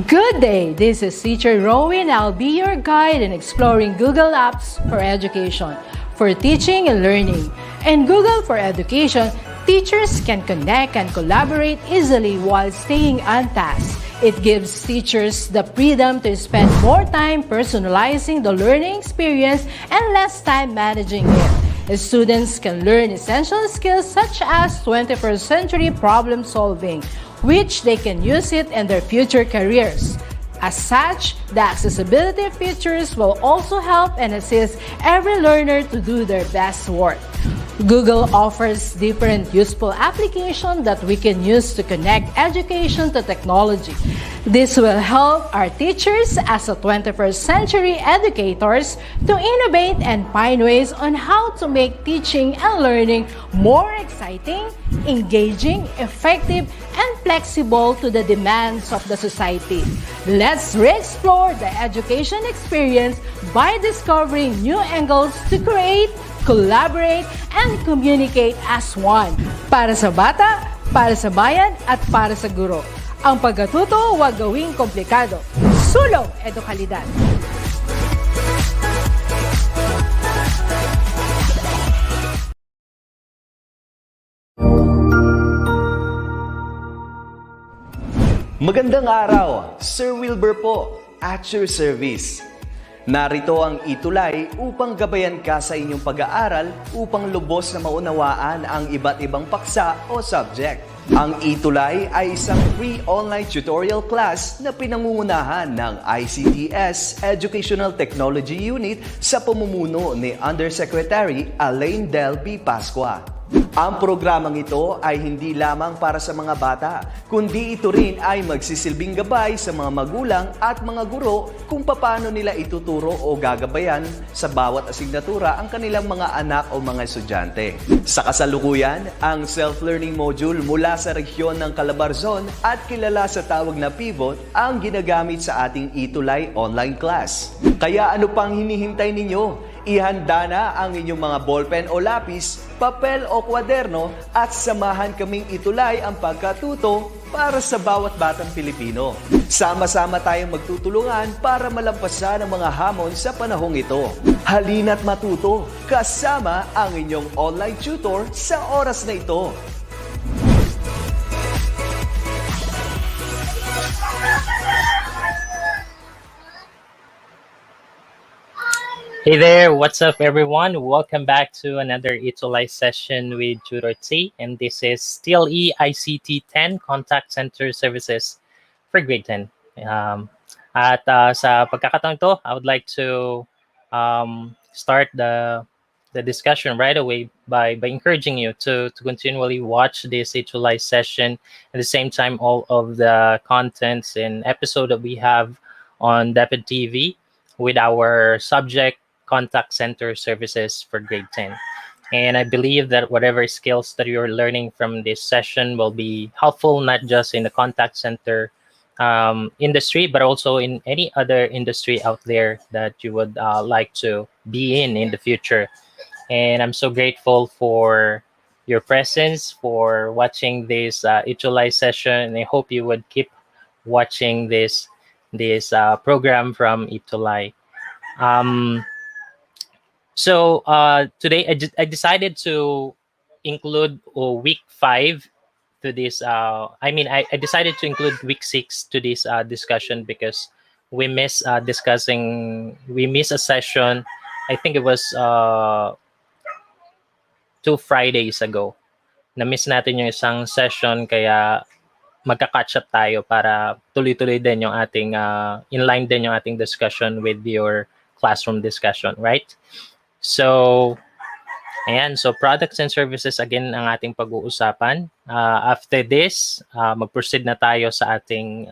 Good day, this is Teacher Rowan. I'll be your guide in exploring Google Apps for education, for teaching and learning. In Google for Education, teachers can connect and collaborate easily while staying on task. It gives teachers the freedom to spend more time personalizing the learning experience and less time managing it. Students can learn essential skills such as 21st century problem solving, which they can use it in their future careers. As such, the accessibility features will also help and assist every learner to do their best work. Google offers different useful applications that we can use to connect education to technology. This will help our teachers as a 21st century educators to innovate and find ways on how to make teaching and learning more exciting, engaging, effective, and flexible to the demands of the society. Let's re-explore the education experience by discovering new angles to create, collaborate, and communicate as one. Para sa bata, para sa bayan, at para sa guro. Ang pagkatuto huwag gawing komplikado. Sulong edukalidad. Magandang araw, Sir Wilbur po, at your service. Narito ang ETUlay upang gabayan ka sa inyong pag-aaral upang lubos na maunawaan ang iba't ibang paksa o subject. Ang ETUlay ay isang free online tutorial class na pinangungunahan ng ICT's Educational Technology Unit sa pamumuno ni Undersecretary Elaine Del P. Pascua. Ang programang ito ay hindi lamang para sa mga bata, kundi ito rin ay magsisilbing gabay sa mga magulang at mga guro kung paano nila ituturo o gagabayan sa bawat asignatura ang kanilang mga anak o mga estudyante. Sa kasalukuyan, ang self-learning module mula sa rehiyon ng Calabarzon at kilala sa tawag na Pivot ang ginagamit sa ating ETUlay online class. Kaya ano pang hinihintay ninyo? Ihanda na ang inyong mga ballpen o lapis, papel o kwaderno at samahan kaming itulay ang pagkatuto para sa bawat batang Pilipino. Sama-sama tayong magtutulungan para malampasan ang mga hamon sa panahong ito. Halina't matuto kasama ang inyong online tutor sa oras na ito. Hey there, what's up everyone? Welcome back to another ETUlay session with Tutor T, and this is still ICT 10 Contact Center Services for Grade 10. Sa pagkakataon to, I would like to start the discussion right away by encouraging you to continually watch this ETUlay session. At the same time, all of the contents and episode that we have on DepEd TV with our subject contact center services for grade 10. And I believe that whatever skills that you're learning from this session will be helpful, not just in the contact center industry, but also in any other industry out there that you would like to be in the future. And I'm so grateful for your presence, for watching this ETUlay session, and I hope you would keep watching this program from ETUlay. So today I decided to include week 5 to this. I decided to include week 6 to this discussion because we missed a session. I think it was 2 Fridays ago. Na-miss natin yung isang session kaya magka-catch up tayo para tuloy-tuloy din yung ating inline din yung ating discussion with your classroom discussion, right? So, ayan. So, products and services, again, ang ating pag-uusapan. After this, mag-proceed na tayo sa ating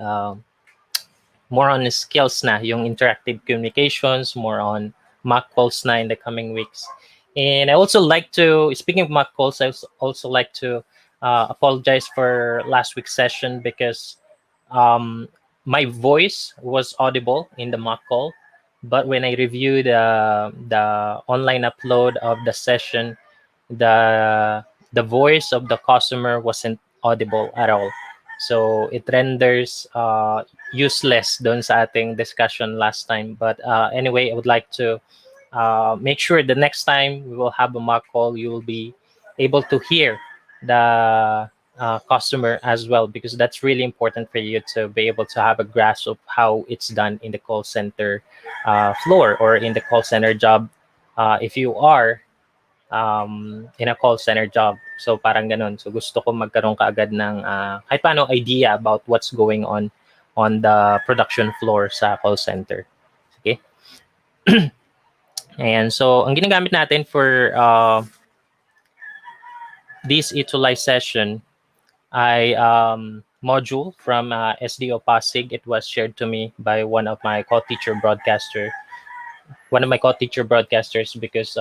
more on skills na, yung interactive communications, more on mock calls na in the coming weeks. And I also like to, speaking of mock calls, I also like to apologize for last week's session because my voice was audible in the mock call. But when I reviewed the online upload of the session, the voice of the customer wasn't audible at all. So it renders useless doon sa ating discussion last time. But anyway, I would like to make sure the next time we will have a mock call, you will be able to hear the customer as well, because that's really important for you to be able to have a grasp of how it's done in the call center floor or in the call center job if you are in a call center job. So parang ganun. So gusto ko magkaroon kaagad ng kahit paano idea about what's going on the production floor sa call center. Okay? And so ang ginagamit natin for this ETUlay session ay module from SDO Pasig. It was shared to me by one of my co-teacher broadcasters because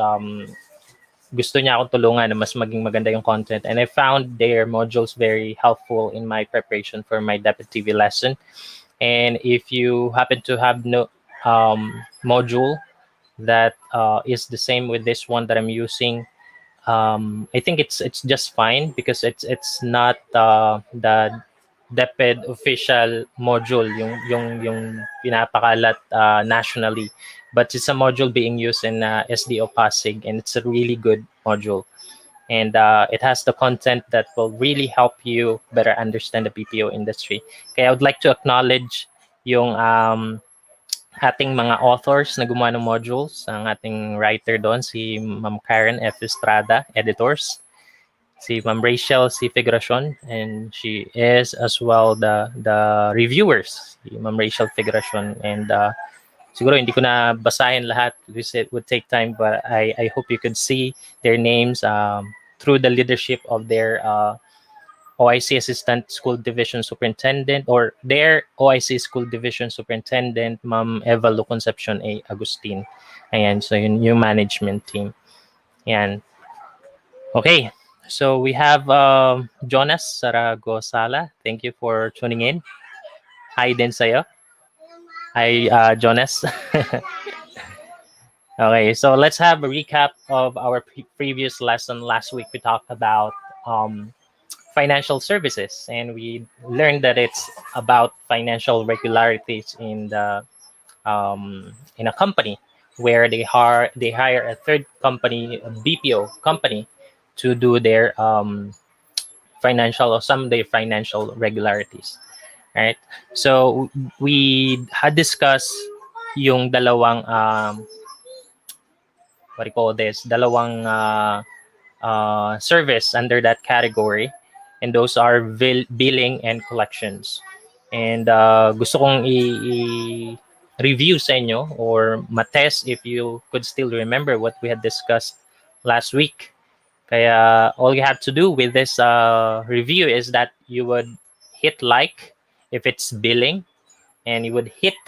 gusto niya akong tulungan na mas maging maganda yung content. And I found their modules very helpful in my preparation for my DepEd TV lesson. And if you happen to have no module that is the same with this one that I'm using, I think it's just fine because it's not the DepEd official module yung pinapakalat nationally, but it's a module being used in SDO Pasig, and it's a really good module, and it has the content that will really help you better understand the BPO industry. Kaya I would like to acknowledge yung ating mga authors na gumawa ng modules, ang ating writer doon, si Ma'am Karen F. Estrada, editors, si Ma'am Rachel C. Figuracion, and she is as well the reviewers, si Ma'am Rachel Figuracion. And siguro hindi ko na basahin lahat because it would take time, but I hope you could see their names through the leadership of their OIC Assistant School Division Superintendent, or their OIC School Division Superintendent, Ma'am Eva Lu Concepcion A. Agustin. Ayan, so yun yung management team. Ayan. Okay, so we have Jonas Saragosala. Thank you for tuning in. Hi din sa'yo. Hi, Jonas. Okay, so let's have a recap of our previous lesson. Last week we talked about financial services, and we learned that it's about financial regularities in the in a company where they hire a third company, a BPO company, to do their financial or some of their financial regularities. Right? So we had discussed yung dalawang what do you call this? Dalawang service under that category. And those are billing and collections. And gusto kong i-review sa inyo or matest if you could still remember what we had discussed last week. Kaya all you have to do with this review is that you would hit like if it's billing, and you would hit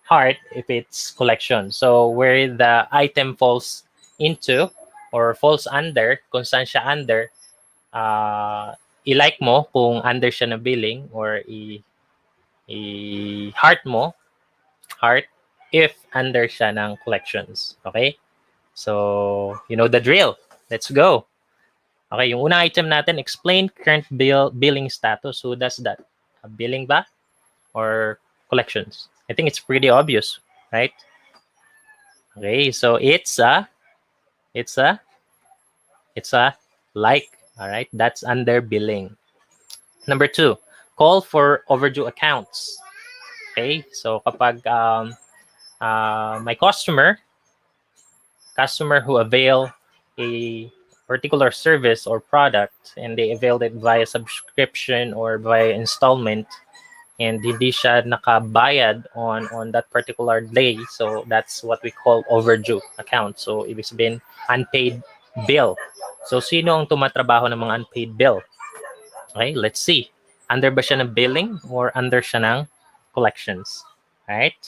heart if it's collection. So where the item falls into or falls under, kung saan siya under, i-like mo kung under siya na billing, or i-heart mo, heart, if under siya ng collections. Okay? So, you know the drill. Let's go. Okay, yung unang item natin, explain current billing status. Who does that? Billing ba? Or collections? I think it's pretty obvious, right? Okay, so it's a like. All right, that's under billing. Number 2, call for overdue accounts. Okay, so kapag my customer who avail a particular service or product, and they availed it via subscription or via installment, and hindi siya nakabayad on that particular day, so that's what we call overdue account. So ibig sabihin, unpaid bill. So sino ang tumatrabaho ng mga unpaid bill? Okay, let's see. Under ba siya ng billing or under siya ng collections? Right?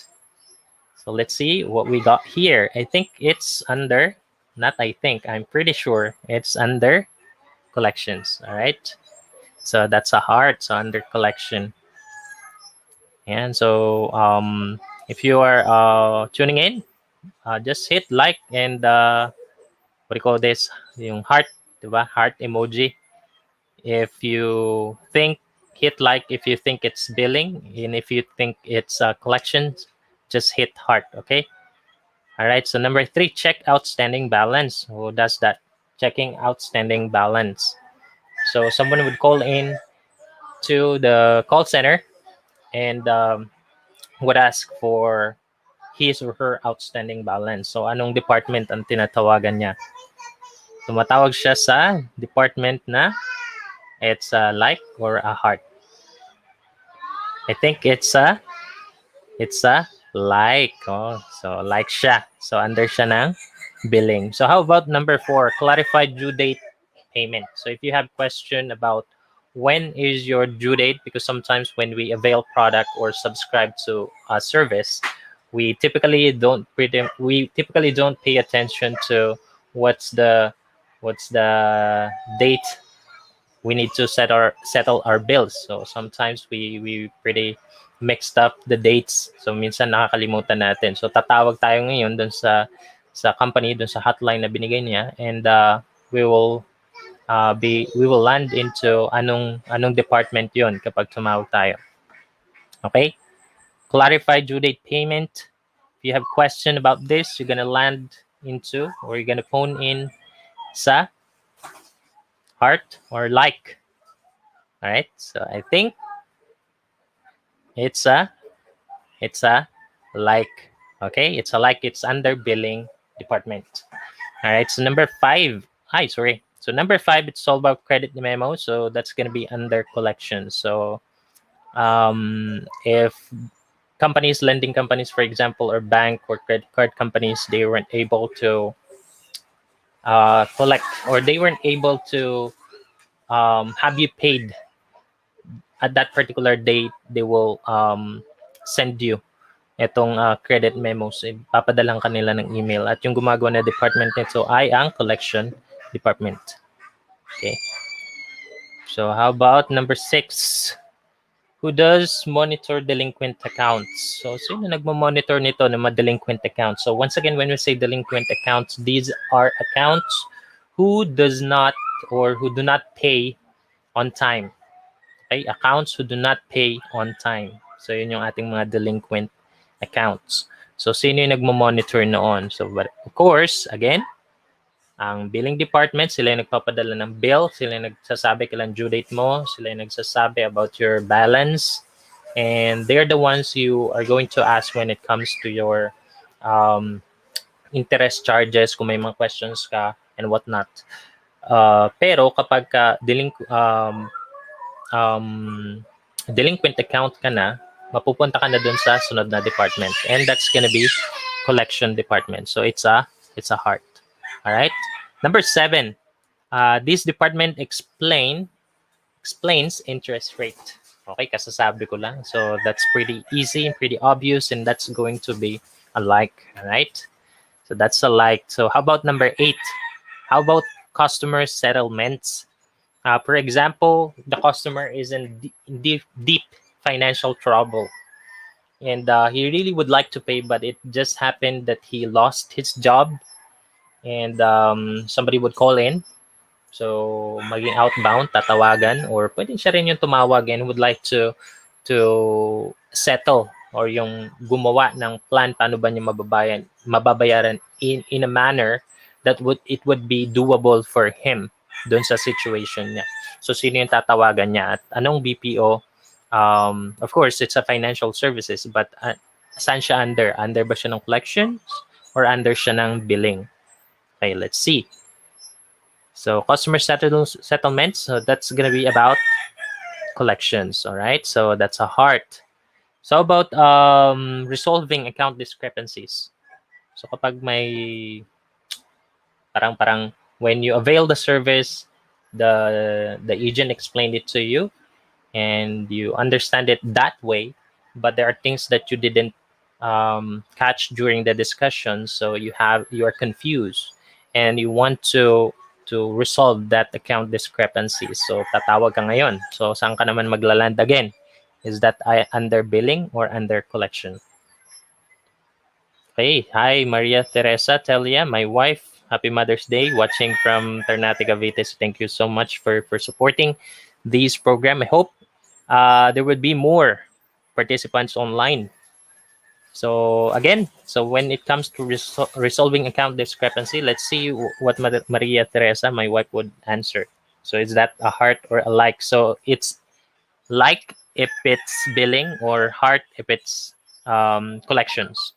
So let's see what we got here. I think it's under, not I think, I'm pretty sure it's under collections. All right? So that's a heart, so under collection. And so if you are tuning in, just hit like and what do you call this? Yung heart, diba? Heart emoji. If you think hit like if you think it's billing, and if you think it's collections, just hit heart, okay? All right, so number 3, check outstanding balance. Who does that? Checking outstanding balance. So someone would call in to the call center and would ask for his or her outstanding balance. So anong department ang tinatawagan niya? Tumatawag siya sa department na it's a like or a heart. I think it's a like. Oh, so like siya. So under siya ng billing. So how about number 4, clarify due date payment. So if you have question about when is your due date, because sometimes when we avail product or subscribe to a service, we typically don't pay attention to what's the date we need to settle our bills. So sometimes we pretty mixed up the dates. So minsan nakakalimutan natin. So tatawag tayo ngayon dun sa company, dun sa hotline na binigay niya, and we will land into anong department 'yon kapag tumawag tayo. Okay? Clarify due date payment. If you have question about this, you're gonna land into, or you're gonna phone in sa heart or like. All right? So I think it's a like. Okay? It's a like. It's under billing department. All right? So number 5. So number 5, it's all about credit memo. So that's going to be under collection. So if companies, lending companies, for example, or bank or credit card companies, they weren't able to collect, or they weren't able to have you paid at that particular date, they will send you itong credit memos. Papadalang kanila ng email. At yung gumagawa na department nito ay ang collection department. Okay. So how about number 6? Who does monitor delinquent accounts? So sino nagmo-monitor nito ng mga delinquent accounts? So once again, when we say delinquent accounts, these are accounts who does not or who do not pay on time. Okay? Accounts who do not pay on time. So yun yung ating mga delinquent accounts. So sino yung nagmo-monitor noon? So but of course, again, ang billing department, sila yung nagpapadala ng bill, sila yung nagsasabi kailan due date mo, sila yung nagsasabi about your balance, and they're the ones you are going to ask when it comes to your interest charges, kung may mga questions ka and whatnot. Pero kapag delinquent account ka na, mapupunta ka na dun sa sunod na department, and that's gonna be collection department. So it's a heart. All right. Number 7, this department explains interest rate. Okay, kasasabi ko lang. So that's pretty easy and pretty obvious, and that's going to be a like. All right. So that's a like. So how about number 8? How about customer settlements? For example, the customer is in deep financial trouble, and he really would like to pay, but it just happened that he lost his job, and somebody would call in. So maging outbound, tatawagan, or pwede siya rin yung tumawag and would like to settle, or yung gumawa ng plan paano ba niya mababayaran in a manner that it would be doable for him doon sa situation niya. So sino yung tatawagan niya at anong BPO? Of course, it's a financial services, but saan siya under? Under ba siya ng collections or under siya ng billing? Okay, let's see. So customer settlements, so that's going to be about collections, all right? So that's a heart. So about resolving account discrepancies. So kapag may parang when you avail the service, the agent explained it to you and you understand it that way, but there are things that you didn't catch during the discussion, so you are confused and you want to resolve that account discrepancy. So tatawag ka ngayon. So saan ka naman maglaland again? Is that under billing or under collection? Okay. Hi, Maria Teresa Telia, my wife. Happy Mother's Day, watching from Ternate, Cavite. So thank you so much for supporting this program. I hope there would be more participants online. So again, so when it comes to resolving account discrepancy, let's see what Maria Teresa, my wife, would answer. So is that a heart or a like? So it's like if it's billing, or heart if it's collections.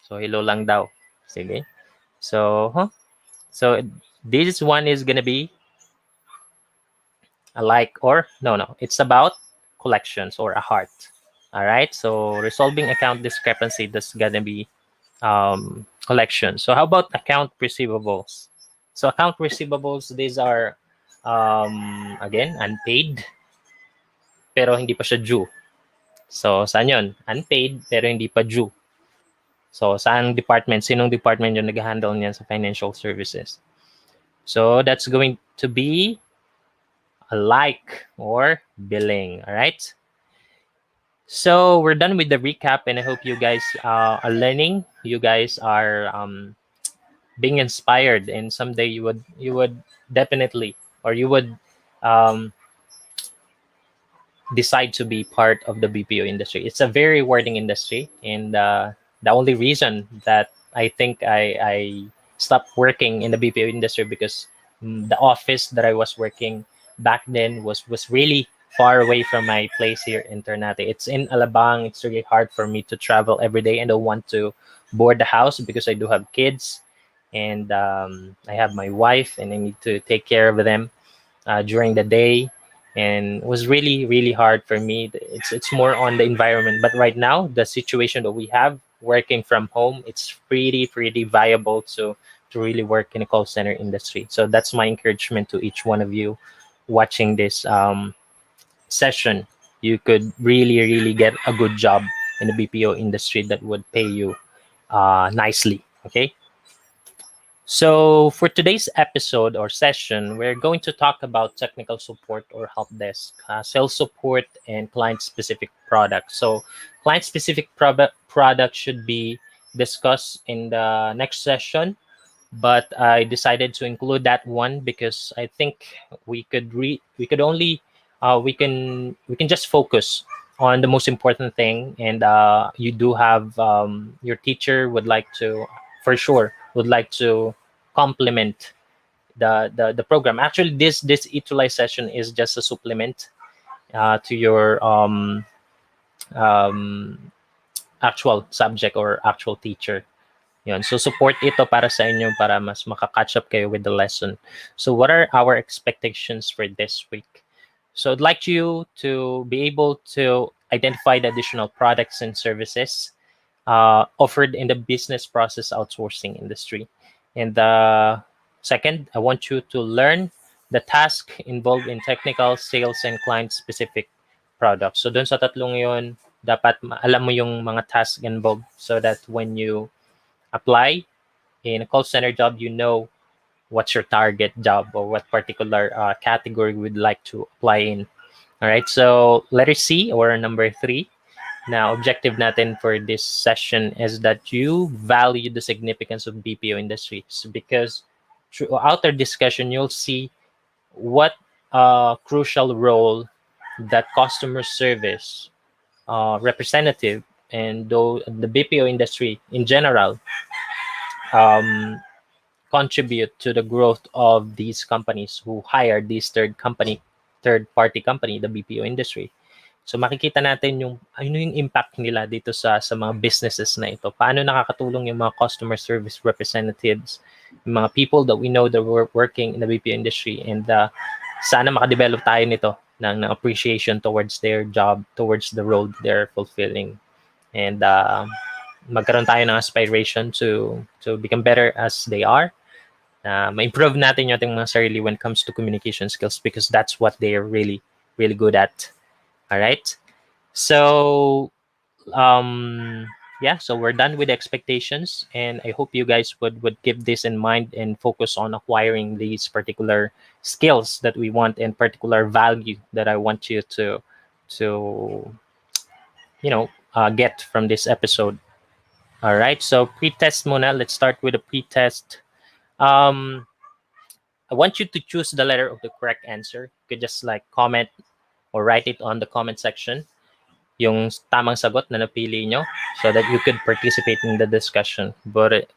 So hello lang daw. Sige. So, so this one is gonna be a like, or no, it's about collections or a heart. All right. So resolving account discrepancy, that's gonna be collection. So how about account receivables? So account receivables, these are again unpaid pero hindi pa siya due. So saan yun? Unpaid pero hindi pa due. So saan department? Sinong department yung nag-handle niyan sa financial services? So that's going to be a like or billing. All right. So we're done with the recap, and I hope you guys are learning. You guys are being inspired, and someday you would definitely, or you would decide to be part of the BPO industry. It's a very rewarding industry, and the only reason that I think I stopped working in the BPO industry because the office that I was working back then was really far away from my place here in Ternate. It's in Alabang. It's really hard for me to travel every day, and I don't want to board the house because I do have kids, and I have my wife, and I need to take care of them during the day. And it was really hard for me. It's more on the environment, but right now the situation that we have working from home, it's pretty viable to really work in a call center industry. So that's my encouragement to each one of you watching this session. You could really get a good job in the BPO industry that would pay you nicely. Okay. So for today's episode or session, we're going to talk about technical support or help desk, sales support, and client-specific products. So client-specific product should be discussed in the next session, but I decided to include that one because I think we could only we can just focus on the most important thing, and you do have your teacher would like to, for sure, would like to complement the program. Actually, this ETUlay session is just a supplement to your actual subject or actual teacher. Yun. So support ito para sa inyo para mas maka-catch up kayo with the lesson. So what are our expectations for this week? So I'd like you to be able to identify the additional products and services offered in the business process outsourcing industry. And second, I want you to learn the task involved in technical, sales, and client-specific products. So dun sa tatlong yun, dapat alam mo yung mga tasks involved so that when you apply in a call center job, you know what's your target job or what particular category you would like to apply in. All right, so letter C or number 3. Now, objective natin for this session is that you value the significance of BPO industries, because throughout our discussion, you'll see what crucial role that customer service representative and the BPO industry in general contribute to the growth of these companies who hire this third-party company, the BPO industry. So makikita natin yung ano yung impact nila dito sa mga businesses na ito. Paano nakakatulong yung mga customer service representatives, yung mga people that we know that were working in the BPO industry, and sana makadevelop tayo nito ng appreciation towards their job, towards the role they're fulfilling. And magkaroon tayo ng aspiration to become better as they are. Ma-improve natin yung ating mga sarili when it comes to communication skills, because that's what they're really good at. All right. So, so we're done with the expectations, and I hope you guys would keep this in mind and focus on acquiring these particular skills that we want and particular value that I want you to get from this episode. All right. So pre-test muna. Let's start with the pre-test. I want you to choose the letter of the correct answer. You could just like comment or write it on the comment section, yung tamang sagot na napili nyo, so that you could participate in the discussion. But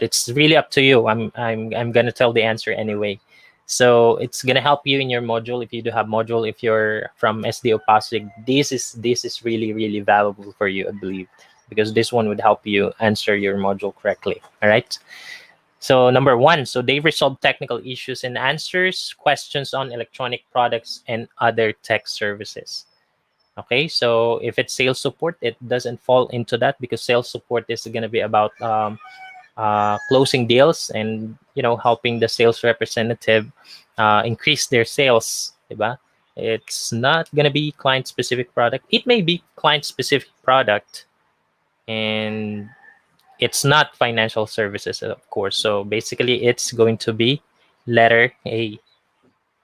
it's really up to you. I'm gonna tell the answer anyway. So it's gonna help you in your module if you do have module. If you're from SDO Pasig, this is really really valuable for you, I believe, because this one would help you answer your module correctly. All right. So number one, so they resolve technical issues and answers questions on electronic products and other tech services. Okay, so if it's sales support, it doesn't fall into that, because sales support is going to be about closing deals and helping the sales representative increase their sales, diba? It's not going to be client specific product. It may be client specific product, and it's not financial services, of course. So basically, it's going to be letter A.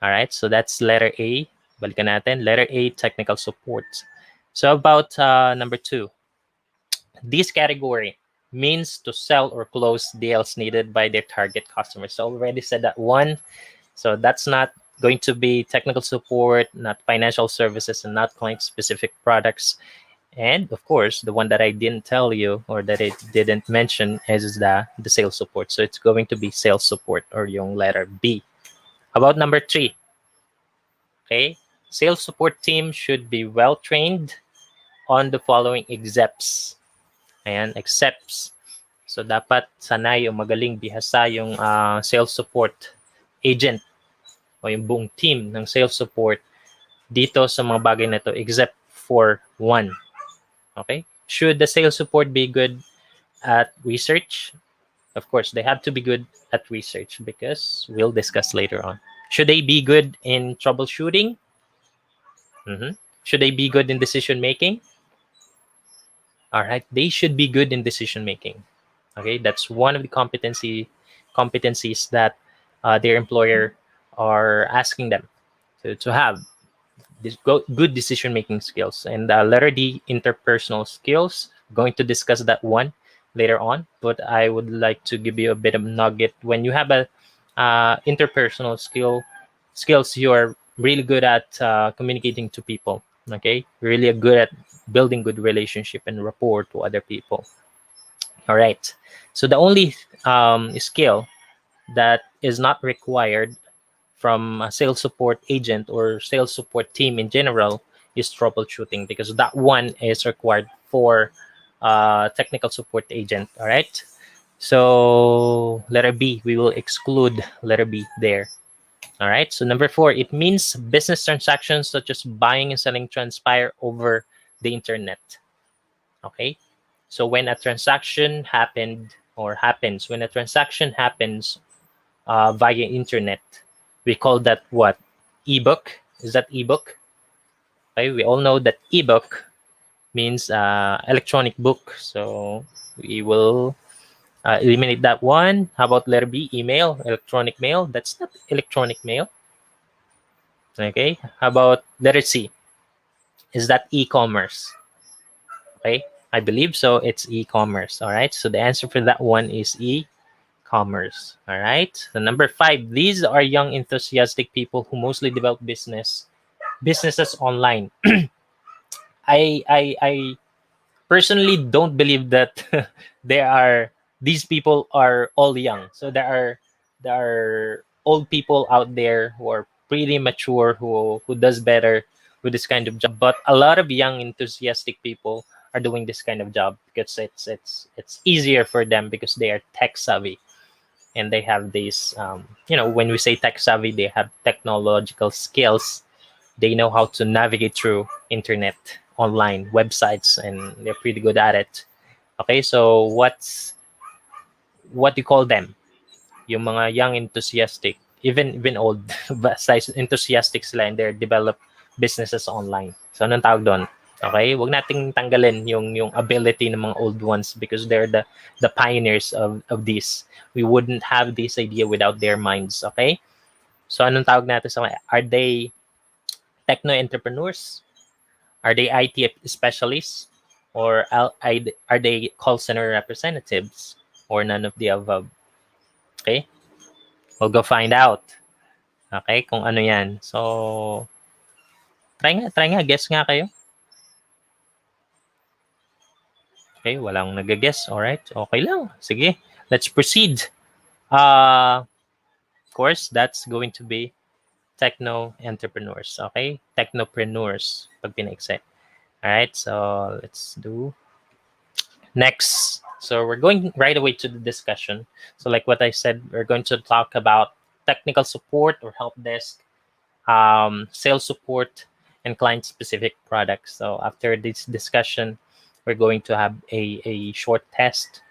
All right, so that's letter A. Balikan natin. Letter A, technical support. So about number two, this category means to sell or close deals needed by their target customers. So already said that one. So that's not going to be technical support, not financial services, and not client-specific products. And of course, the one that I didn't tell you, or that I didn't mention, is the sales support. So it's going to be sales support, or yung letter B. About number three, okay, sales support team should be well trained on the following excepts. Ayan, excepts. So dapat sanay o magaling bihasa yung sales support agent o yung buong team ng sales support dito sa mga bagay na to, except for one. Okay? Should the sales support be good at research? Of course, they have to be good at research, because we'll discuss later on. Should they be good in troubleshooting? Should they be good in decision making? All right, they should be good in decision making. Okay, that's one of the competencies that their employer are asking them to have. This good decision making skills. And letter D, interpersonal skills. Going to discuss that one later on, but I would like to give you a bit of nugget. When you have a interpersonal skills, you are really good at communicating to people. Okay, really good at building good relationship and rapport to other people. All right, so the only skill that is not required from a sales support agent or sales support team in general is troubleshooting, because that one is required for technical support agent. All right, so letter B, we will exclude letter B there. All right, so number four, it means business transactions such as buying and selling transpire over the internet. Okay, so when a transaction happens when a transaction happens via internet, we call that what? Ebook. Is that ebook? Okay, we all know that ebook means electronic book. So we will eliminate that one. How about letter B, email, electronic mail? That's not electronic mail. Okay, how about letter C? Is that e-commerce? Okay, I believe so. It's e-commerce. All right, so the answer for that one is e-commerce. All right, so number five, these are young enthusiastic people who mostly develop businesses online. I personally don't believe that these people are all young. So there are old people out there who are pretty mature, who does better with this kind of job. But a lot of young enthusiastic people are doing this kind of job because it's easier for them, because they are tech savvy, and they have these when we say tech savvy, they have technological skills. They know how to navigate through internet, online websites, and they're pretty good at it. Okay, so what do you call them? Yung mga young enthusiastic, even old, basta enthusiastic sila, and they develop businesses online. So anong tawag doon? Okay, wag nating tanggalin yung ability ng mga old ones, because they're the pioneers of this. We wouldn't have this idea without their minds. Okay, so anong tawag natin sa mga? Are they techno entrepreneurs? Are they IT specialists? Or are they call center representatives? Or none of the above? Okay, we'll go find out. Okay, kung ano yan. So Try nga, guess nga kayo. Okay, walang nag-guess. Alright, okay lang. Sige, let's proceed. Of course, that's going to be techno-entrepreneurs. Okay, technopreneurs, pag pinaikse. Alright, so let's do next. So we're going right away to the discussion. So like what I said, we're going to talk about technical support or help desk, sales support, and client-specific products. So after this discussion, we're going to have a short test.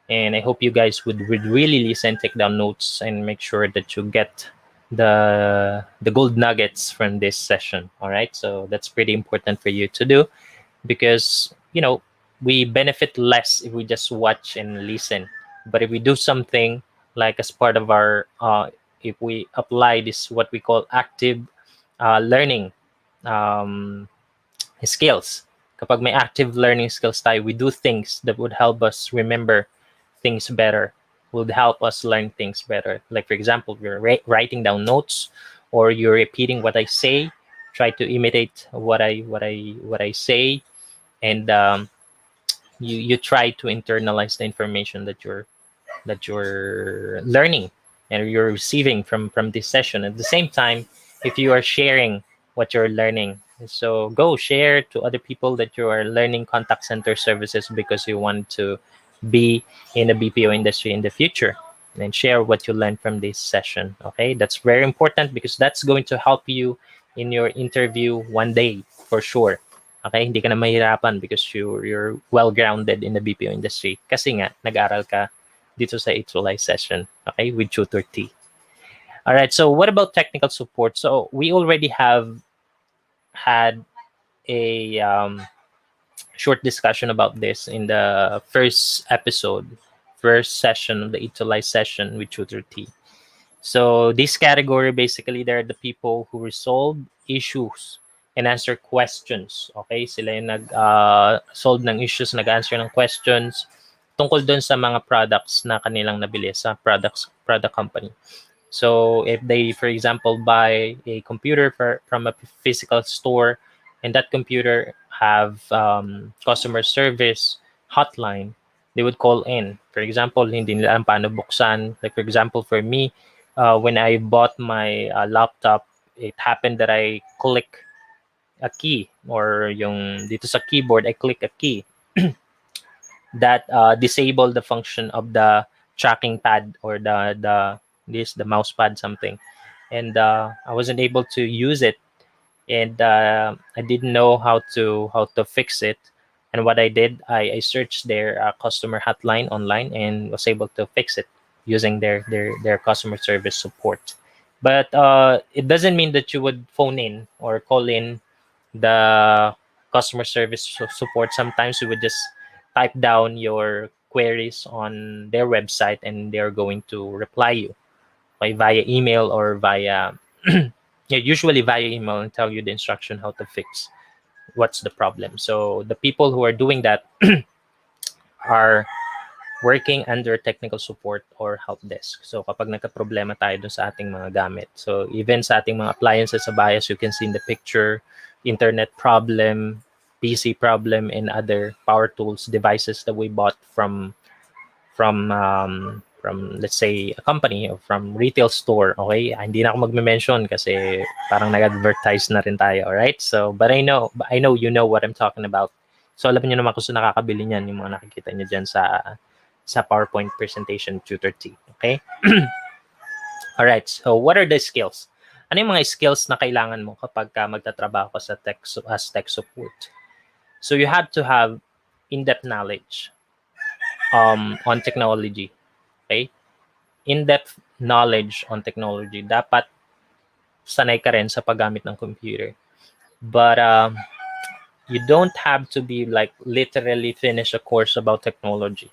And I hope you guys would really listen, take down notes, and make sure that you get the gold nuggets from this session. All right. So that's pretty important for you to do because we benefit less if we just watch and listen. But if we do something like as part of our if we apply this what we call active learning skills. Kapag may active learning skills tayo, we do things that would help us remember things better, would help us learn things better. Like for example, you're writing down notes or you're repeating what I say, try to imitate what I say, and you try to internalize the information that you're learning and you're receiving from this session. At the same time, if you are sharing what you're learning, so go share to other people that you are learning contact center services because you want to be in the BPO industry in the future, and share what you learned from this session. Okay, that's very important because that's going to help you in your interview one day for sure. Okay, hindi ka na mahirapan because you're well grounded in the BPO industry kasi nga nag-aral ka dito sa ETUlay session, okay, with Tutor T. All right, so what about technical support? So we already have had a short discussion about this in the first session of the ETUlay session with Tutor T. So this category, basically, they're the people who resolve issues and answer questions. Okay, sila yung nag-solve ng issues, nag-answer ng questions tungkol dun sa mga products na kanilang nabili sa product company. So if they, for example, buy a computer from a physical store and that computer have customer service hotline, they would call in. For example, hindi nila alam paano buksan. Like for example, for me, when I bought my laptop, it happened that I click a key or yung dito sa keyboard, I click a key that disable the function of the tracking pad or the mouse pad something, and I wasn't able to use it, and I didn't know how to fix it. And what I did, I searched their customer hotline online and was able to fix it using their customer service support. But it doesn't mean that you would phone in or call in the customer service support. Sometimes you would just type down your queries on their website and they're going to reply you via email or via yeah, usually via email, and tell you the instruction how to fix what's the problem. So the people who are doing that are working under technical support or help desk. So kapag nagka-problema tayo dun sa ating mga gamit, so even sa ating mga appliances sa bahay, as you can see in the picture, internet problem, PC problem, and other power tools devices that we bought from let's say a company or from retail store. Okay, hindi na ako magme-mention kasi parang nag-advertise na rin tayo. Alright, so but I know you know what I'm talking about. So alam niyo naman kung saan nakakabili niyan, yung mga nakikita niyo dyan sa PowerPoint presentation Tutor T. Okay. Alright, so what are the skills? Ano yung mga skills na kailangan mo kapag magtatrabaho ka sa as tech support? So you have to have in-depth knowledge on technology. Okay? In-depth knowledge on technology. Dapat sanay ka rin sa paggamit ng computer. But you don't have to be like literally finish a course about technology.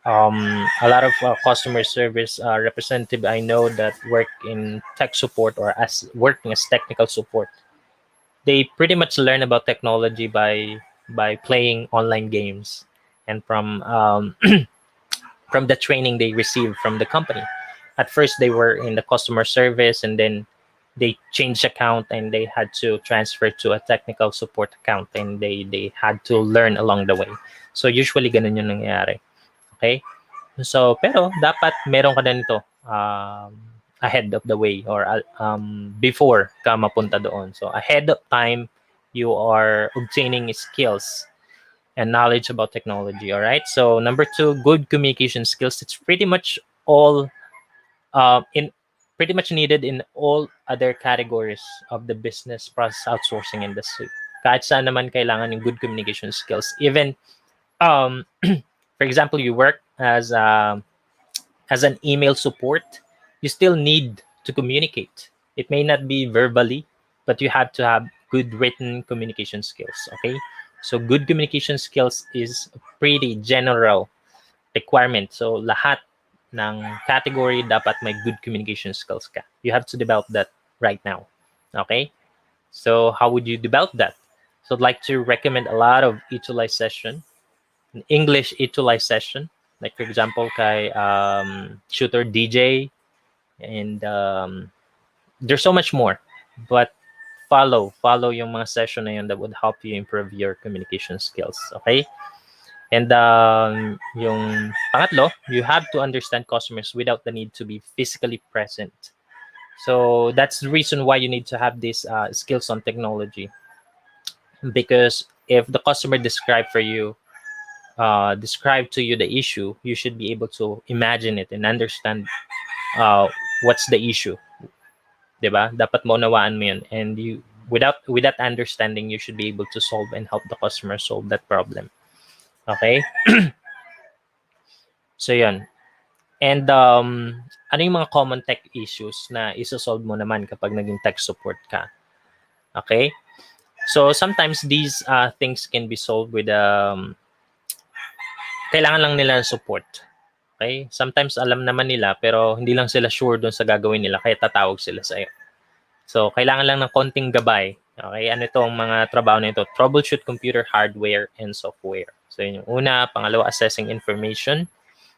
A lot of customer service representative I know that work in tech support or as working as technical support, they pretty much learn about technology by playing online games and from from the training they received from the company. At first, they were in the customer service, and then they changed account and they had to transfer to a technical support account and they had to learn along the way. So usually ganun yung nangyayari. Okay? So pero dapat meron ka na nito ahead of the way or before ka mapunta doon. So ahead of time, you are obtaining skills and knowledge about technology. All right. So number 2, good communication skills. It's pretty much all in pretty much needed in all other categories of the business process outsourcing industry. Kahit saan naman kailangan yung good communication skills. Even for example, you work as an email support, you still need to communicate. It may not be verbally, but you have to have good written communication skills. Okay, so good communication skills is a pretty general requirement. So lahat ng category dapat may good communication skills ka. You have to develop that right now. Okay, so how would you develop that? So I'd like to recommend a lot of ETUlay session, an English ETUlay session. Like for example, kay Shooter DJ, and there's so much more. But follow yung mga session na yun that would help you improve your communication skills. Okay? And yung pangatlo, you have to understand customers without the need to be physically present. So that's the reason why you need to have these skills on technology. Because if the customer describe to you the issue, you should be able to imagine it and understand what's the issue. Diba? Dapat maunawaan mo yun. And you, without that understanding, you should be able to solve and help the customer solve that problem. Okay? So yun. And ano yung mga common tech issues na isosolve mo naman kapag naging tech support ka? Okay? So sometimes these things can be solved with kailangan lang nila ng support. Okay? Sometimes alam naman nila pero hindi lang sila sure doon sa gagawin nila kaya tatawag sila sa iyo. So kailangan lang ng konting gabay. Okay? Ano itong mga trabaho na ito? Troubleshoot computer hardware and software. So yun yung una. Pangalawa, assessing information.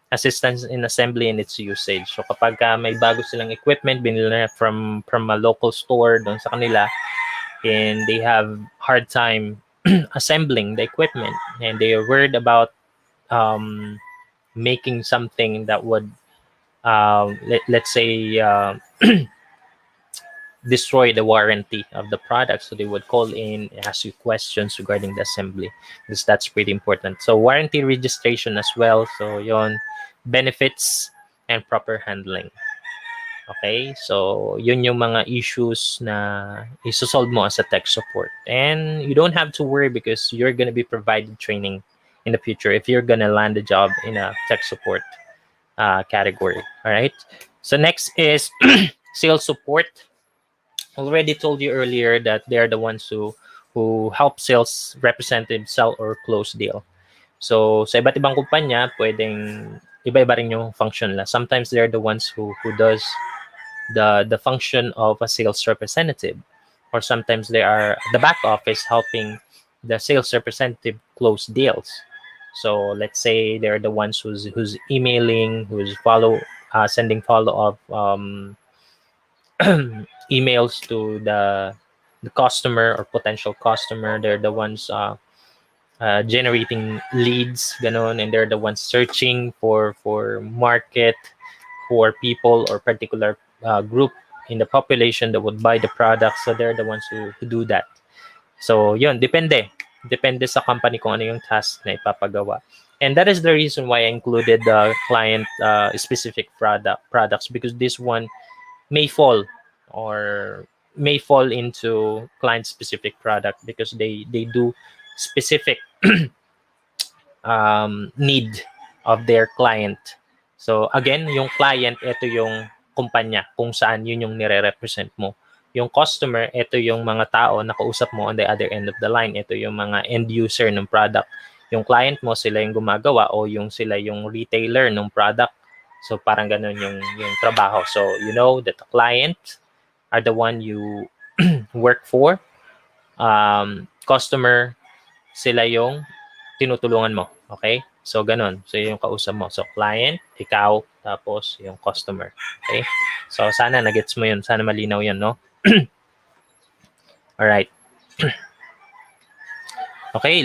Assistance in assembly and its usage. So kapag may bago silang equipment, binili na from a local store doon sa kanila, and they have hard time assembling the equipment, and they are worried about making something that would, let's say, destroy the warranty of the product. So they would call in, ask you questions regarding the assembly, because that's pretty important. So warranty registration as well. So yon, benefits and proper handling. Okay, so yun yung mga issues na isosolve mo as a tech support. And you don't have to worry because you're gonna be provided training in the future if you're gonna land a job in a tech support category. All right. So next is sales support. Already told you earlier that they're the ones who help sales representatives sell or close deal. So sa iba't ibang kumpanya, pwedeng iba-iba rin yung function nila. Sometimes they're the ones who does the function of a sales representative, or sometimes they are the back office helping the sales representative close deals. So let's say they're the ones who's emailing, who's sending follow-up emails to the customer or potential customer. They're the ones generating leads, ganon, and they're the ones searching for market, for people or particular group in the population that would buy the product. So they're the ones who do that. So yun, depende sa company kung ano yung task na ipapagawa. And that is the reason why I included the client specific products, because this one may fall into client specific product because they do specific need of their client. So again, yung client, ito yung kumpanya kung saan yun yung nire-represent mo. Yung customer, ito yung mga tao na kausap mo on the other end of the line. Ito yung mga end user ng product. Yung client mo, sila yung gumagawa o sila yung retailer ng product. So parang ganun yung trabaho. So you know that the client are the one you work for. Customer, sila yung tinutulungan mo. Okay? So ganun. So yung kausap mo. So client, ikaw, tapos yung customer. Okay? So sana nagets mo yun. Sana malinaw yun, no? All right. Okay,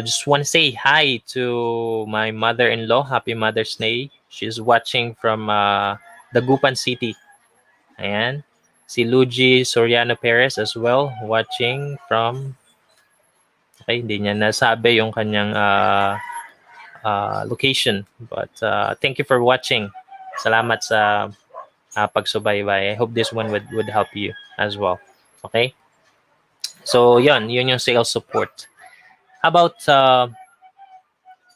just want to say hi to my mother-in-law. Happy Mother's Day. She's watching from Dagupan City. Ayan. Si Luigi Soriano Perez as well, watching from, okay, hindi niya nasabi yung kanyang location. But thank you for watching. Salamat sa pagsubaybay. I hope this one would help you as well. Okay? So, yun yung sales support. How about ano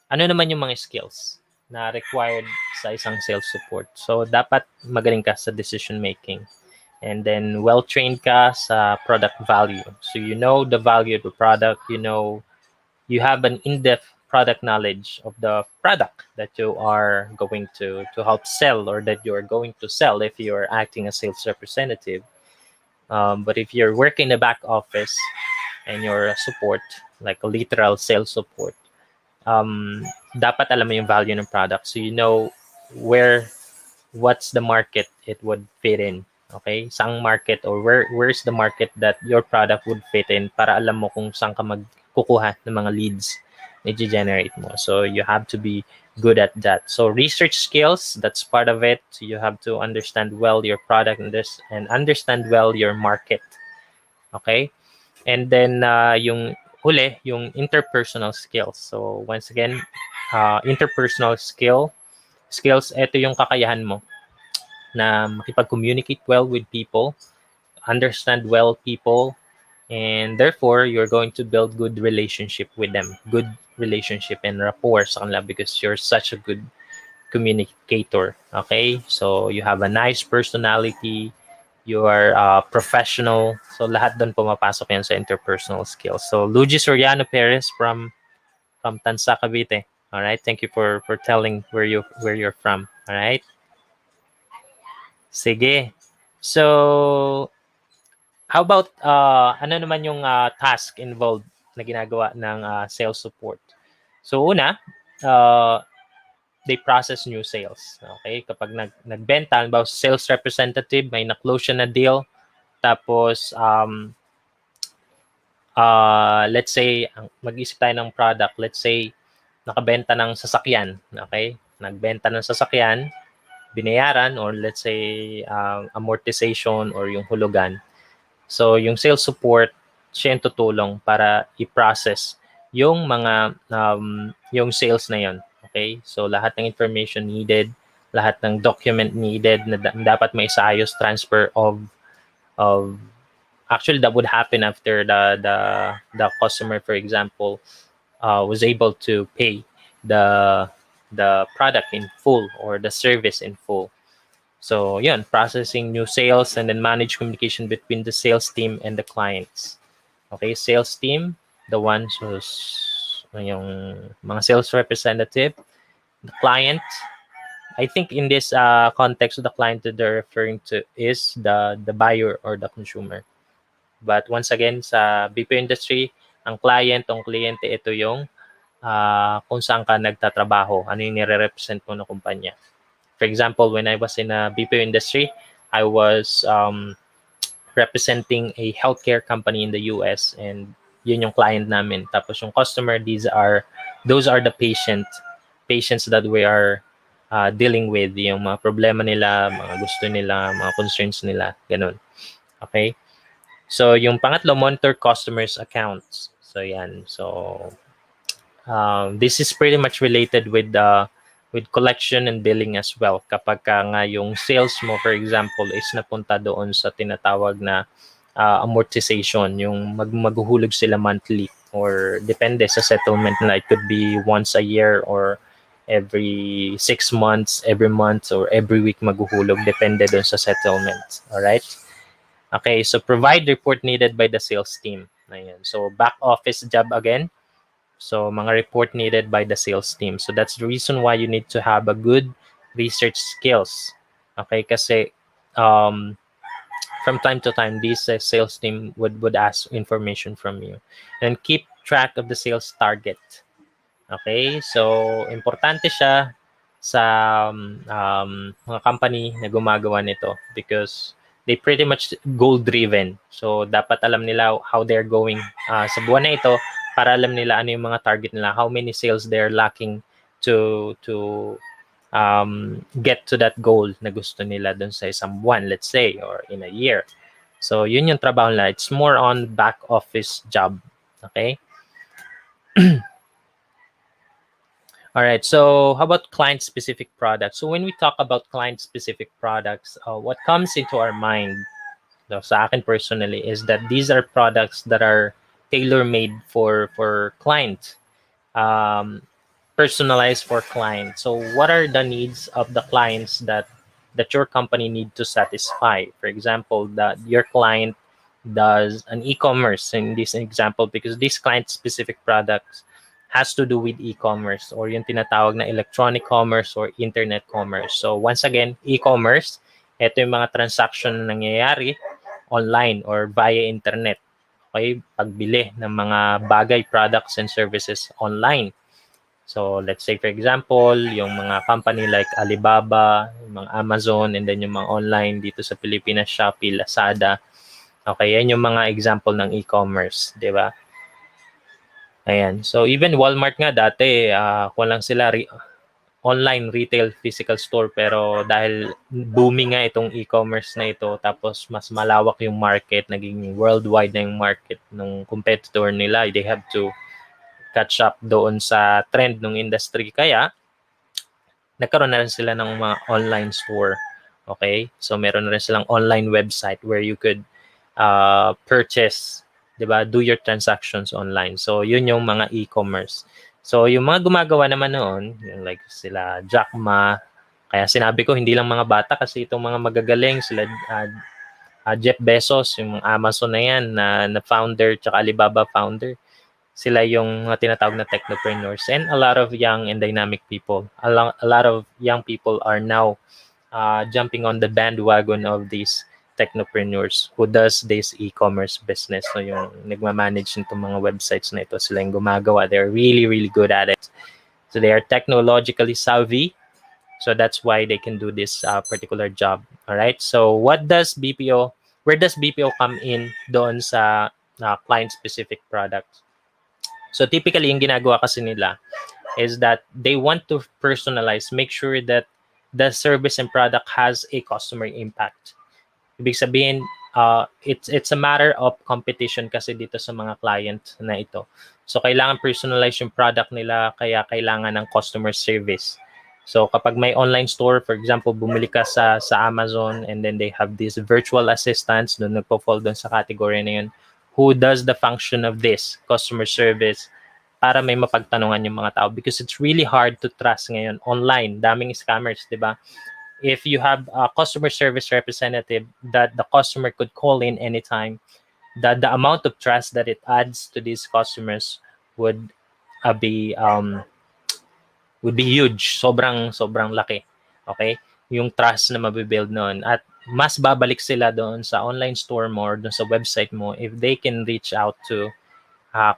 naman yung mga skills na required sa isang sales support? So, dapat magaling ka sa decision making. And then, well-trained ka sa product value. So, you know the value of the product. You have an in-depth product knowledge of the product that you are going to help sell, or that you're going to sell if you're acting as sales representative. But if you're working in the back office and you're a support, like a literal sales support, dapat alam mo yung value ng product. So you know what's the market it would fit in. Okay? Saang market, or where's the market that your product would fit in, para alam mo kung saan ka magkukuha ng mga leads na i-generate mo. So you have to be good at that. So research skills, that's part of it. You have to understand well your product and understand well your market. Okay? And then yung huli, yung interpersonal skills. So once again, interpersonal skills, ito yung kakayahan mo na makipag-communicate well with people, understand well people, and therefore you're going to build good relationship with them, good relationship and rapport sa kanila, because you're such a good communicator. Okay, so you have a nice personality, you are professional, so lahat doon pumapasok yan sa interpersonal skills. So Luigi Soriano Perez from Tansa, Cavite. All right, thank you for telling where you're from. All right, sige. So how about ano naman yung task involved na ginagawa ng sales support? So una, they process new sales. Okay? Kapag nagbenta, halimbawa sales representative, may na-close siya na deal, tapos let's say mag-isip tayo ng product, let's say nakabenta ng sasakyan. Okay? Nagbenta ng sasakyan, binayaran, or let's say amortization or yung hulugan. So, yung sales support, siya yung tutulong para i-process yung mga, yung sales na yon. Okay? So, lahat ng information needed, lahat ng document needed na dapat may maisayos, transfer of actually, that would happen after the customer, for example, was able to pay the product in full or the service in full. So, yun, processing new sales and then manage communication between the sales team and the clients. Okay, sales team, the ones who's yung mga sales representative, the client. I think in this context, the client that they're referring to is the buyer or the consumer. But once again, sa BPO industry, ang kliyente, ito yung kung saan ka nagtatrabaho, ano yung nire-represent mo na kumpanya. For example, when I was in a BPO industry, I was representing a healthcare company in the US, and yun yung client namin. Tapos yung customer, those are the patients that we are dealing with, yung mga problema nila, mga gusto nila, mga concerns nila, ganun. Okay? So yung pangatlo, monitor customers' accounts. So yan. So this is pretty much related with collection and billing as well. Kapag nga yung sales mo, for example, is napunta doon sa tinatawag na amortization, yung maghuhulog sila monthly, or depende sa settlement na, it could be once a year or every 6 months, every month, or every week maghuhulog, depende doon sa settlement. Alright? Okay, so provide report needed by the sales team. Ayan. So back office job again. So, mga report needed by the sales team. So, that's the reason why you need to have a good research skills. Okay? Kasi from time to time, this sales team would ask information from you. And keep track of the sales target. Okay? So, importante siya sa mga company na gumagawa nito, because they pretty much goal-driven. So, dapat alam nila how they're going sa buwan na ito para alam nila ano yung mga target nila, how many sales they're lacking to get to that goal na gusto nila dun sa isang buwan, let's say, or in a year. So, yun yung trabaho nila. It's more on back office job. Okay? All right. So, how about client-specific products? So, when we talk about client-specific products, what comes into our mind, sa akin personally, is that these are products that are tailor-made for client, personalized for clients. So, what are the needs of the clients that your company need to satisfy? For example, that your client does an e-commerce in this example, because these client-specific products has to do with e-commerce or yung tinatawag na electronic commerce or internet commerce. So once again, e-commerce, ito yung mga transaction na nangyayari online or via internet. Okay, pagbili ng mga bagay, products and services online. So let's say for example, yung mga company like Alibaba, yung mga Amazon, and then yung mga online dito sa Pilipinas, Shopee, Lazada. Okay, yan yung mga example ng e-commerce, di ba? Ayan. So, even Walmart nga dati, kung lang sila online retail physical store, pero dahil booming nga itong e-commerce na ito, tapos mas malawak yung market, naging worldwide na yung market ng competitor nila, they have to catch up doon sa trend ng industry. Kaya, nagkaroon na rin sila ng mga online store. Okay? So, meron na rin silang online website where you could purchase, 'di ba? Do your transactions online. So, yun yung mga e-commerce. So, yung mga gumagawa naman noon, yung like sila Jack Ma, kaya sinabi ko hindi lang mga bata kasi itong mga magagaling sila Jeff Bezos, yung Amazon na yan na founder tsaka Alibaba founder. Sila yung tinatawag na technopreneurs, and a lot of young and dynamic people. A lot of young people are now jumping on the bandwagon of these technopreneurs who does this e-commerce business. So yung nagmamanage nitong mga websites na ito, sila yung gumagawa. They're really, really good at it. So they are technologically savvy. So that's why they can do this particular job. All right. So where does BPO come in doon sa client-specific products? So typically, yung ginagawa kasi nila is that they want to personalize, make sure that the service and product has a customer impact. Ibig sabihin, it's a matter of competition kasi dito sa mga client na ito. So, kailangan personalize yung product nila, kaya kailangan ng customer service. So, kapag may online store, for example, bumili ka sa Amazon, and then they have these virtual assistants, doon nagpo-fall doon sa category na yun, who does the function of this customer service para may mapagtanungan yung mga tao, because it's really hard to trust ngayon online. Daming scammers, di ba? If you have a customer service representative that the customer could call in anytime, that the amount of trust that it adds to these customers would be huge. Sobrang laki. Okay? Yung trust na mabibuild noon. At mas babalik sila doon sa online store mo or doon sa website mo if they can reach out to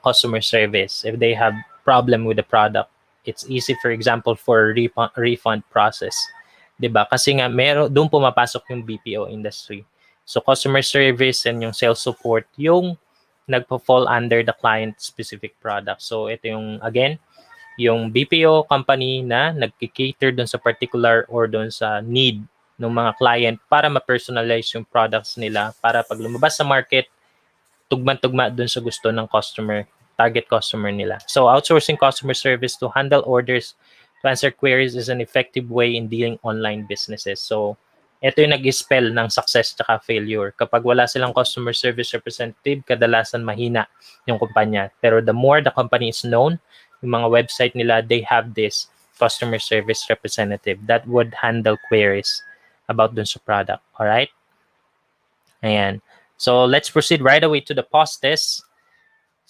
customer service. If they have problem with the product, it's easy, for example, for refund process. 'Di ba? Kasi nga doon pumapasok yung BPO industry. So customer service and yung sales support yung nagpo-fall under the client specific product. So ito yung again, yung BPO company na nagki-cater doon sa particular or doon sa need ng mga client para ma-personalize yung products nila para pag lumabas sa market, tugma-tugma doon sa gusto ng target customer nila. So outsourcing customer service to handle orders, to answer queries is an effective way in dealing online businesses. So, ito yung nag-spell ng success tsaka failure. Kapag wala silang customer service representative, kadalasan mahina yung kumpanya. Pero the more the company is known, yung mga website nila, they have this customer service representative that would handle queries about dun sa product. Alright? Ayan. So, let's proceed right away to the pause test.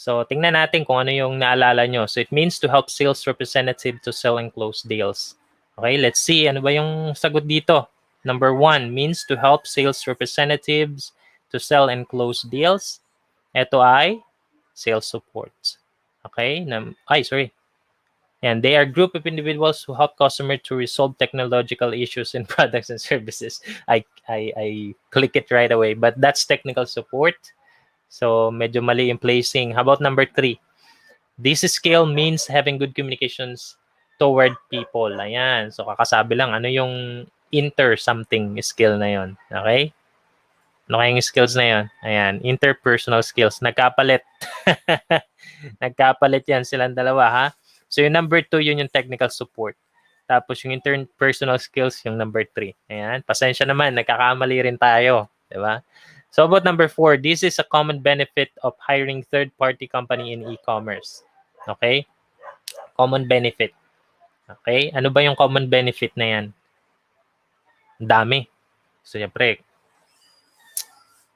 So, tingnan natin kung ano yung naalala nyo. So, it means to help sales representative to sell and close deals. Okay, let's see. Ano ba yung sagot dito? Number 1 means to help sales representatives to sell and close deals. Ito ay sales support. Okay? Sorry. And they are a group of individuals who help customers to resolve technological issues in products and services. I click it right away, but that's technical support. So medyo mali yung placing. How about number 3? This skill means having good communications toward people. Ayan. So kakasabi lang, ano yung inter-something skill na yon. Okay? Ano kayang skills na yon? Ayan. Interpersonal skills. Nagkapalit. Nagkapalit yan silang dalawa, ha? So yung number 2, yun yung technical support. Tapos yung interpersonal skills, yung number 3. Ayan. Pasensya naman, nagkakamali rin tayo. Diba? So about number 4, this is a common benefit of hiring third-party company in e-commerce. Okay? Common benefit. Okay? Ano ba yung common benefit na yan? Dami. So, siyempre,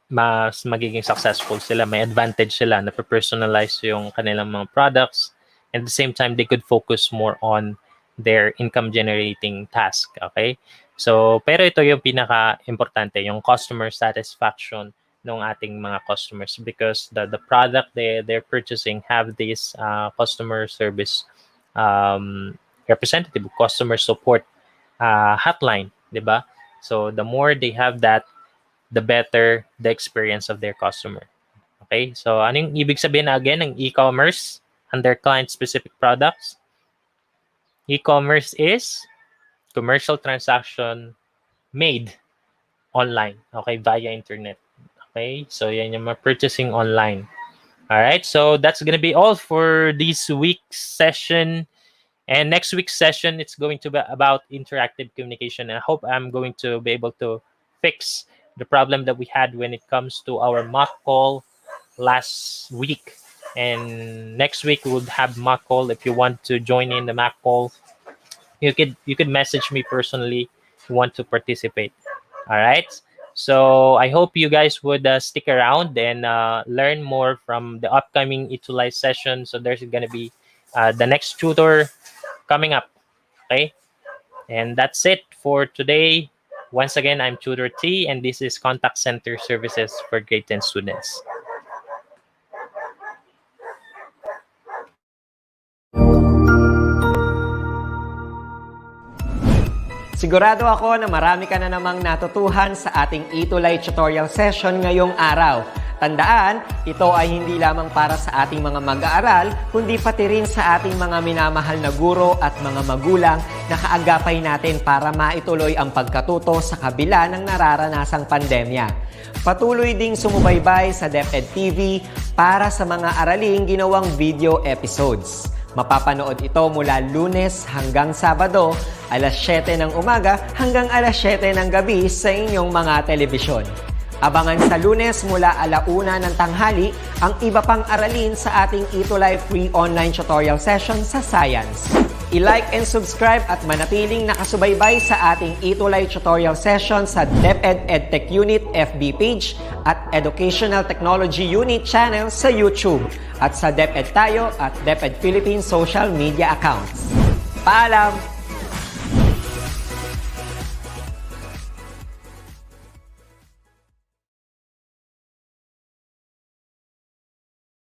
mas magiging successful sila. May advantage sila na personalize yung kanilang mga products. At the same time, they could focus more on their income-generating task. Okay? So, pero ito yung pinaka-importante, yung customer satisfaction ng ating mga customers because the product they're purchasing have this customer service representative, customer support hotline, di ba? So, the more they have that, the better the experience of their customer. Okay? So, ano yung ibig sabihin na again ng e-commerce under client-specific products? E-commerce is commercial transaction made online, okay, via internet. Okay, so yan yung purchasing online. All right, so that's gonna be all for this week's session. And next week's session, it's going to be about interactive communication. And I hope I'm going to be able to fix the problem that we had when it comes to our mock call last week. And next week we'll have mock call. If you want to join in the mock call, you could message me personally if you want to participate. All right. So I hope you guys would stick around and learn more from the upcoming ETUlay session. So there's going to be the next tutor coming up. Okay. And that's it for today. Once again, I'm Tutor T, and this is Contact Center Services for Grade 10 students. Sigurado ako na marami ka na namang natutuhan sa ating ETUlay tutorial session ngayong araw. Tandaan, ito ay hindi lamang para sa ating mga mag-aaral, kundi pati rin sa ating mga minamahal na guro at mga magulang na kaagapay natin para maituloy ang pagkatuto sa kabila ng nararanasang pandemya. Patuloy ding sumubaybay sa DepEd TV para sa mga araling ginawang video episodes. Mapapanood ito mula Lunes hanggang Sabado, alas 7 ng umaga hanggang alas 7 ng gabi sa inyong mga telebisyon. Abangan sa Lunes mula 1:00 ng tanghali ang iba pang aralin sa ating ETUlay free online tutorial session sa Science. I-like and subscribe at manatiling nakasubaybay sa ating ETUlay tutorial session sa DepEd Edtech Unit FB page at Educational Technology Unit channel sa YouTube at sa DepEd Tayo at DepEd Philippines social media accounts. Paalam!